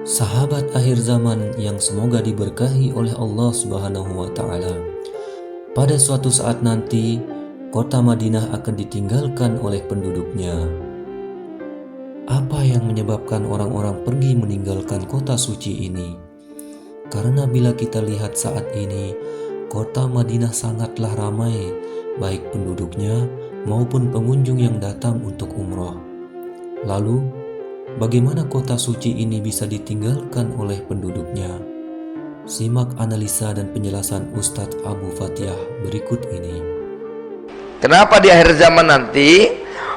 Sahabat akhir zaman yang semoga diberkahi oleh Allah Subhanahu wa Ta'ala. Pada suatu saat nanti, kota Madinah akan ditinggalkan oleh penduduknya. Apa yang menyebabkan orang-orang pergi meninggalkan kota suci ini? Karena bila kita lihat saat ini, kota Madinah sangatlah ramai, baik penduduknya maupun pengunjung yang datang untuk umroh. Lalu, bagaimana kota suci ini bisa ditinggalkan oleh penduduknya? Simak analisa dan penjelasan Ustadz Abu Fatihah berikut ini. Kenapa di akhir zaman nanti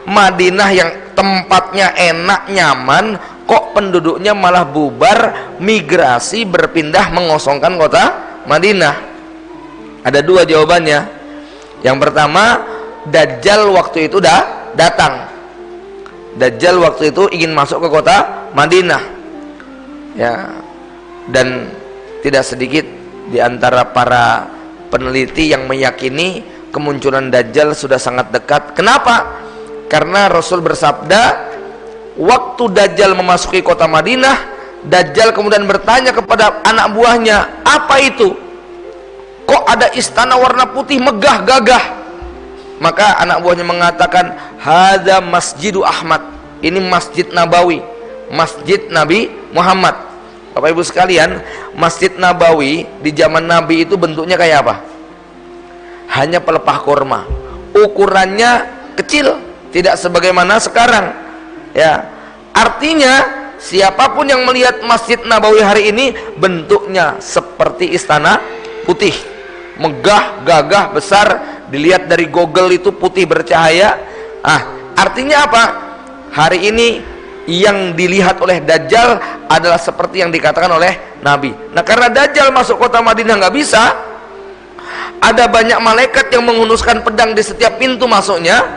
Madinah yang tempatnya enak, nyaman, kok penduduknya malah bubar, migrasi, berpindah, mengosongkan kota Madinah? Ada dua jawabannya. Yang pertama, Dajjal waktu itu datang. Dajjal waktu itu ingin masuk ke kota Madinah, ya, dan tidak sedikit di antara para peneliti yang meyakini kemunculan Dajjal sudah sangat dekat. Kenapa? Karena Rasul bersabda, waktu Dajjal memasuki kota Madinah, Dajjal kemudian bertanya kepada anak buahnya, apa itu? Kok ada istana warna putih megah gagah? Maka anak buahnya mengatakan, hadza Masjidu Ahmad. Ini Masjid Nabawi, Masjid Nabi Muhammad. Bapak Ibu sekalian, Masjid Nabawi di zaman Nabi itu bentuknya kayak apa? Hanya pelepah kurma. Ukurannya kecil, tidak sebagaimana sekarang. Ya, artinya siapapun yang melihat Masjid Nabawi hari ini bentuknya seperti istana putih, megah, gagah, besar. Dilihat dari Google itu putih bercahaya. Artinya apa? Hari ini yang dilihat oleh Dajjal adalah seperti yang dikatakan oleh Nabi. Nah, karena Dajjal masuk kota Madinah nggak bisa, ada banyak malaikat yang menghunuskan pedang di setiap pintu masuknya,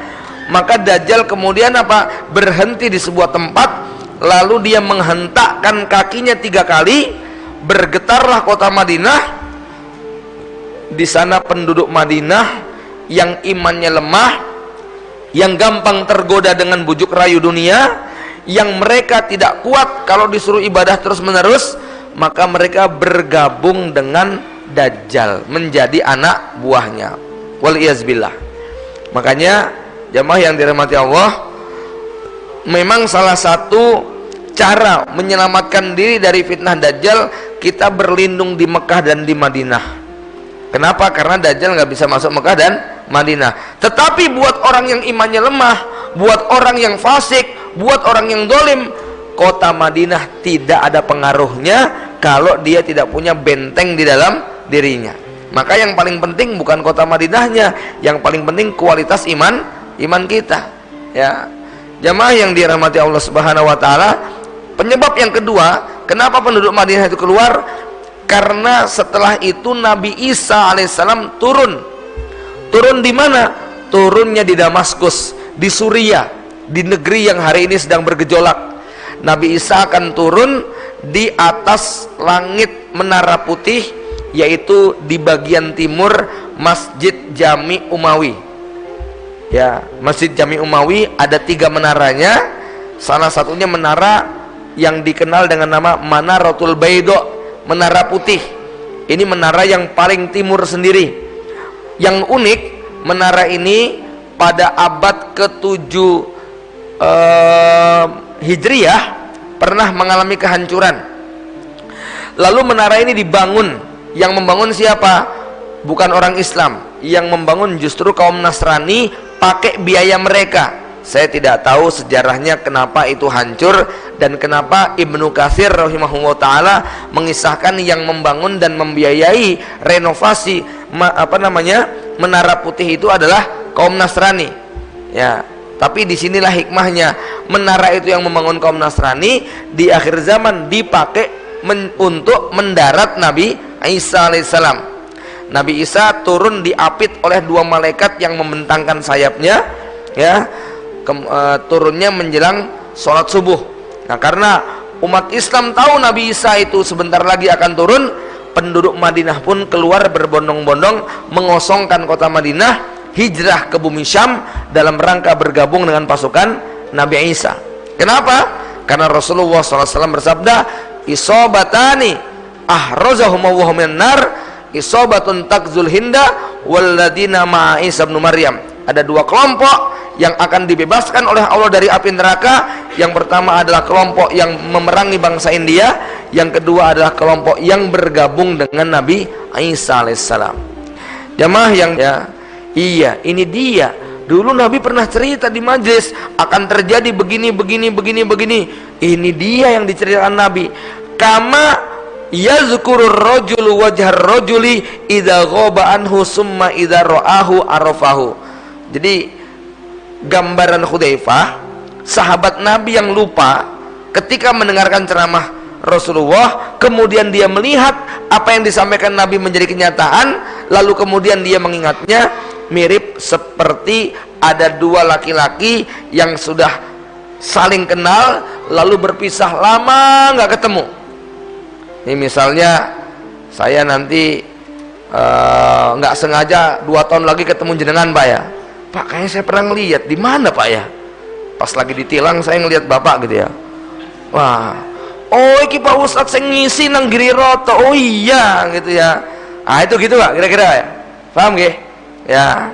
maka Dajjal kemudian apa? Berhenti di sebuah tempat, lalu dia menghentakkan kakinya 3 kali, bergetarlah kota Madinah. Di sana penduduk Madinah yang imannya lemah, yang gampang tergoda dengan bujuk rayu dunia, yang mereka tidak kuat kalau disuruh ibadah terus menerus, maka mereka bergabung dengan Dajjal, menjadi anak buahnya. Waliyazbillah. Makanya jamaah yang dirahmati Allah, memang salah satu cara menyelamatkan diri dari fitnah Dajjal, kita berlindung di Mekah dan di Madinah. Kenapa? Karena Dajjal nggak bisa masuk Mekah dan Madinah. Tetapi buat orang yang imannya lemah, buat orang yang fasik, buat orang yang dolim, kota Madinah tidak ada pengaruhnya kalau dia tidak punya benteng di dalam dirinya. Maka yang paling penting bukan kota Madinahnya, yang paling penting kualitas iman kita. Ya, jamaah yang dirahmati Allah Subhanahu Wa Taala. Penyebab yang kedua, kenapa penduduk Madinah itu keluar? Karena setelah itu Nabi Isa alaihissalam turun di mana? Turunnya di Damaskus, di Suriah, di negeri yang hari ini sedang bergejolak. Nabi Isa akan turun di atas langit Menara Putih, yaitu di bagian timur Masjid Jami Umawi. Ya, Masjid Jami Umawi ada 3 menaranya. Salah satunya menara yang dikenal dengan nama Manaratul Baidho, Menara Putih. Ini menara yang paling timur sendiri. Yang unik, menara ini pada abad ke-7 Hijriyah pernah mengalami kehancuran. Lalu menara ini dibangun. Yang membangun siapa? Bukan orang Islam. Yang membangun justru kaum Nasrani pakai biaya mereka. Saya tidak tahu sejarahnya kenapa itu hancur dan kenapa Ibnu Katsir rahimahullah ta'ala mengisahkan yang membangun dan membiayai renovasi Menara Putih itu adalah kaum Nasrani. Ya, tapi disinilah hikmahnya. Menara itu yang membangun kaum Nasrani di akhir zaman dipakai untuk mendarat Nabi Isa alaihissalam. Nabi Isa turun diapit oleh 2 malaikat yang membentangkan sayapnya, ya. Turunnya menjelang sholat subuh. Nah, karena umat Islam tahu Nabi Isa itu sebentar lagi akan turun, penduduk Madinah pun keluar berbondong-bondong mengosongkan kota Madinah, hijrah ke bumi Syam dalam rangka bergabung dengan pasukan Nabi Isa. Kenapa? Karena Rasulullah SAW bersabda, isobatani ahrazahumullahu minan nar, isobatun takzul hinda walladina ma'a Isa ibnu Maryam. Ada dua kelompok yang akan dibebaskan oleh Allah dari api neraka. Yang pertama adalah kelompok yang memerangi bangsa India, yang kedua adalah kelompok yang bergabung dengan Nabi Isa alaihissalam. Jamaah yang iya, ini dia. Dulu Nabi pernah cerita di majelis akan terjadi begini. Ini dia yang diceritakan Nabi. Kama yazkurur rajulu wajhar rajuli idza ghaba anhu summa idza ra'ahu arafahu. Jadi gambaran Hudzaifah, sahabat Nabi yang lupa ketika mendengarkan ceramah Rasulullah, kemudian dia melihat apa yang disampaikan Nabi menjadi kenyataan, lalu kemudian dia mengingatnya. Mirip seperti ada dua laki-laki yang sudah saling kenal lalu berpisah lama nggak ketemu. Ini misalnya saya nanti nggak sengaja 2 tahun lagi ketemu jenengan Pak ya. Pak, kayaknya saya pernah ngeliat di mana Pak ya? Pas lagi ditilang saya ngeliat Bapak gitu ya. Wah, oh iki Pak Ustadz saya ngisi nang Giri Roto. Oh iya gitu ya. Ah itu gitu Pak kira-kira ya. Paham gak? Ya.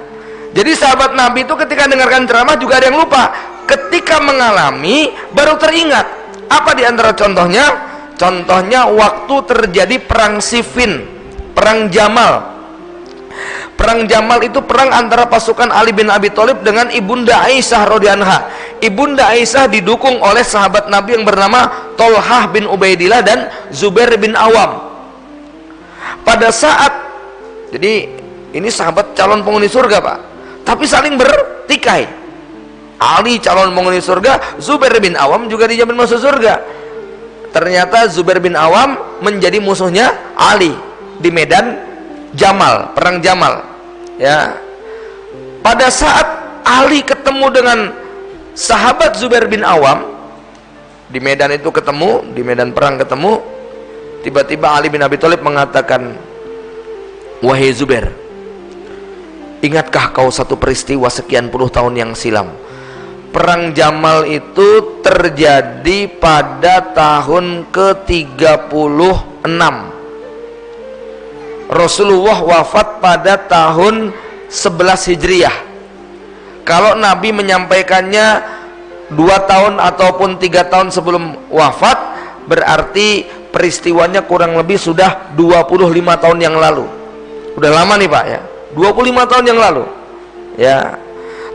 Jadi sahabat Nabi itu ketika dengarkan ceramah juga ada yang lupa. Ketika mengalami baru teringat. Apa di antara contohnya? Contohnya waktu terjadi perang Siffin, perang Jamal. Perang Jamal itu perang antara pasukan Ali bin Abi Thalib dengan Ibunda Aisyah radhiyallahu anha. Ibunda Aisyah didukung oleh sahabat Nabi yang bernama Tolhah bin Ubaidillah dan Zubair bin Awam. Pada saat, jadi ini sahabat calon penghuni surga Pak, tapi saling bertikai. Ali calon penghuni surga, Zubair bin Awam juga dijamin masuk surga. Ternyata Zubair bin Awam menjadi musuhnya Ali di medan Jamal, perang Jamal. Ya. Pada saat Ali ketemu dengan sahabat Zubair bin Awam di medan itu ketemu, di medan perang ketemu, tiba-tiba Ali bin Abi Thalib mengatakan, "Wahai Zubair, ingatkah kau satu peristiwa sekian puluh tahun yang silam? Perang Jamal itu terjadi pada tahun ke-36. Rasulullah wafat pada tahun 11 Hijriah. Kalau Nabi menyampaikannya 2 tahun ataupun 3 tahun sebelum wafat, berarti peristiwanya kurang lebih sudah 25 tahun yang lalu. Udah lama nih Pak ya, 25 tahun yang lalu ya.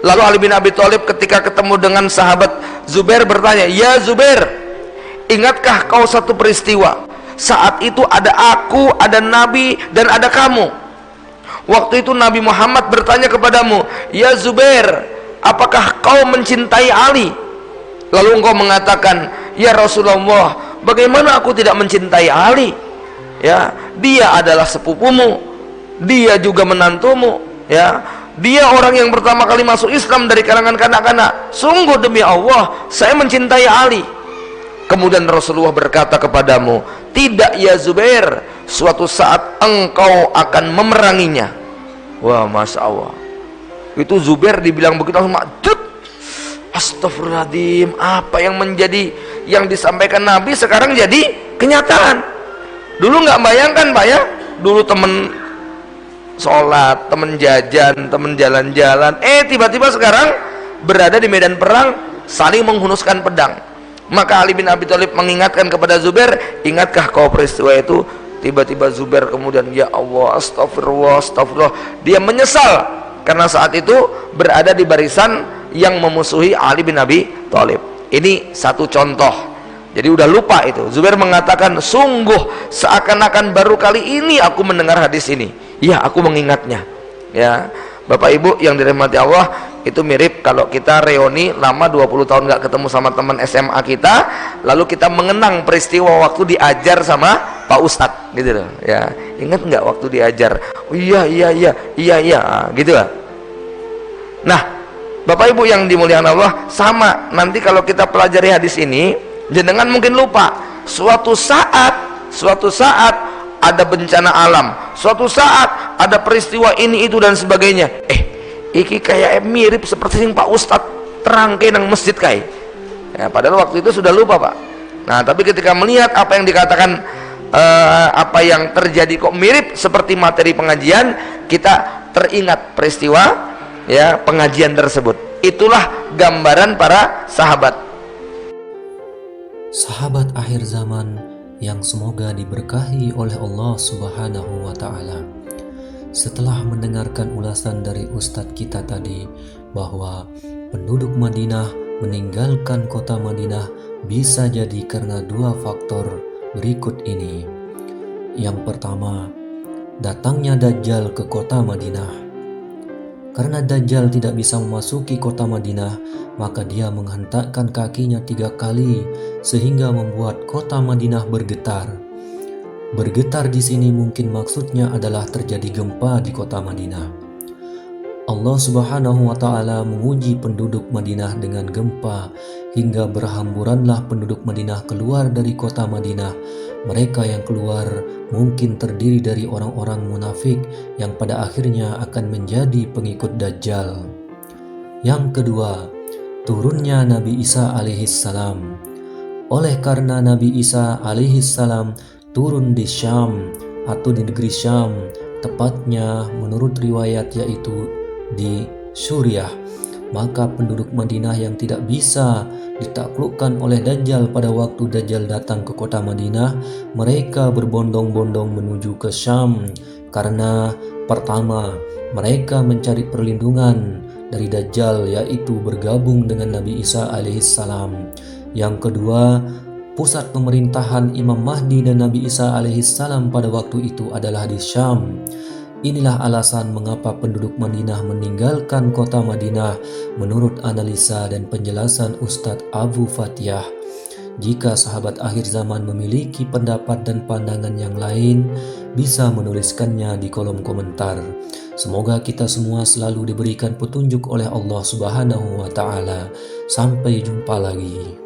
Lalu Ali bin Abi Thalib ketika ketemu dengan sahabat Zubair bertanya, "Ya Zubair, ingatkah kau satu peristiwa? Saat itu ada aku, ada Nabi, dan ada kamu. Waktu itu Nabi Muhammad bertanya kepadamu, 'Ya Zubair, apakah kau mencintai Ali?' Lalu engkau mengatakan, 'Ya Rasulullah, bagaimana aku tidak mencintai Ali? Ya, dia adalah sepupumu, dia juga menantumu, ya. Dia orang yang pertama kali masuk Islam dari kalangan kanak-kanak. Sungguh demi Allah, saya mencintai Ali.' Kemudian Rasulullah berkata kepadamu, 'Tidak ya Zubair, suatu saat engkau akan memeranginya.'" Wah, Masya Allah. Itu Zubair dibilang begitu langsung makdut. Astagfirullahaladzim, apa yang menjadi yang disampaikan Nabi sekarang jadi kenyataan. Dulu nggak bayangkan Pak ya, dulu temen sholat, temen jajan, temen jalan-jalan, tiba-tiba sekarang berada di medan perang saling menghunuskan pedang. Maka Ali bin Abi Thalib mengingatkan kepada Zubair, "Ingatkah kau peristiwa itu?" Tiba-tiba Zubair kemudian, "Ya Allah, astagfirullah, astagfirullah." Dia menyesal karena saat itu berada di barisan yang memusuhi Ali bin Abi Thalib. Ini satu contoh. Jadi udah lupa itu. Zubair mengatakan, "Sungguh seakan-akan baru kali ini aku mendengar hadis ini." Ya, aku mengingatnya. Ya, Bapak Ibu yang dirahmati Allah, itu mirip kalau kita reuni lama 20 tahun nggak ketemu sama teman SMA kita, lalu kita mengenang peristiwa waktu diajar sama Pak Ustadz, gitu loh. Ya, ingat nggak waktu diajar? Oh, iya, gitu lah. Nah, Bapak Ibu yang dimuliakan Allah, sama nanti kalau kita pelajari hadis ini, jenengan mungkin lupa. Suatu saat ada bencana alam, suatu saat ada peristiwa ini itu dan sebagainya. Iki kayak mirip seperti yang Pak Ustadz terangke nang masjid kai. Ya, padahal waktu itu sudah lupa Pak. Nah, tapi ketika melihat apa yang dikatakan, apa yang terjadi kok mirip seperti materi pengajian, kita teringat peristiwa ya pengajian tersebut. Itulah gambaran para sahabat. Sahabat akhir zaman yang semoga diberkahi oleh Allah Subhanahu wa Ta'ala. Setelah mendengarkan ulasan dari Ustadz kita tadi bahwa penduduk Madinah meninggalkan kota Madinah bisa jadi karena dua faktor berikut ini. Yang pertama, datangnya Dajjal ke kota Madinah. Karena Dajjal tidak bisa memasuki kota Madinah, maka dia menghentakkan kakinya 3 kali sehingga membuat kota Madinah bergetar. Bergetar di sini mungkin maksudnya adalah terjadi gempa di kota Madinah. Allah Subhanahu wa Ta'ala menguji penduduk Madinah dengan gempa hingga berhamburanlah penduduk Madinah keluar dari kota Madinah. Mereka yang keluar mungkin terdiri dari orang-orang munafik yang pada akhirnya akan menjadi pengikut Dajjal. Yang kedua, turunnya Nabi Isa alaihissalam. Oleh karena Nabi Isa alaihissalam turun di Syam atau di negeri Syam, tepatnya menurut riwayat yaitu di Suriah, maka penduduk Madinah yang tidak bisa ditaklukkan oleh Dajjal pada waktu Dajjal datang ke kota Madinah, mereka berbondong-bondong menuju ke Syam karena pertama, mereka mencari perlindungan dari Dajjal yaitu bergabung dengan Nabi Isa alaihissalam. Yang kedua, pusat pemerintahan Imam Mahdi dan Nabi Isa alaihissalam pada waktu itu adalah di Syam. Inilah alasan mengapa penduduk Madinah meninggalkan kota Madinah menurut analisa dan penjelasan Ustadz Abu Fatihah. Jika sahabat akhir zaman memiliki pendapat dan pandangan yang lain, bisa menuliskannya di kolom komentar. Semoga kita semua selalu diberikan petunjuk oleh Allah Subhanahu wa Ta'ala. Sampai jumpa lagi.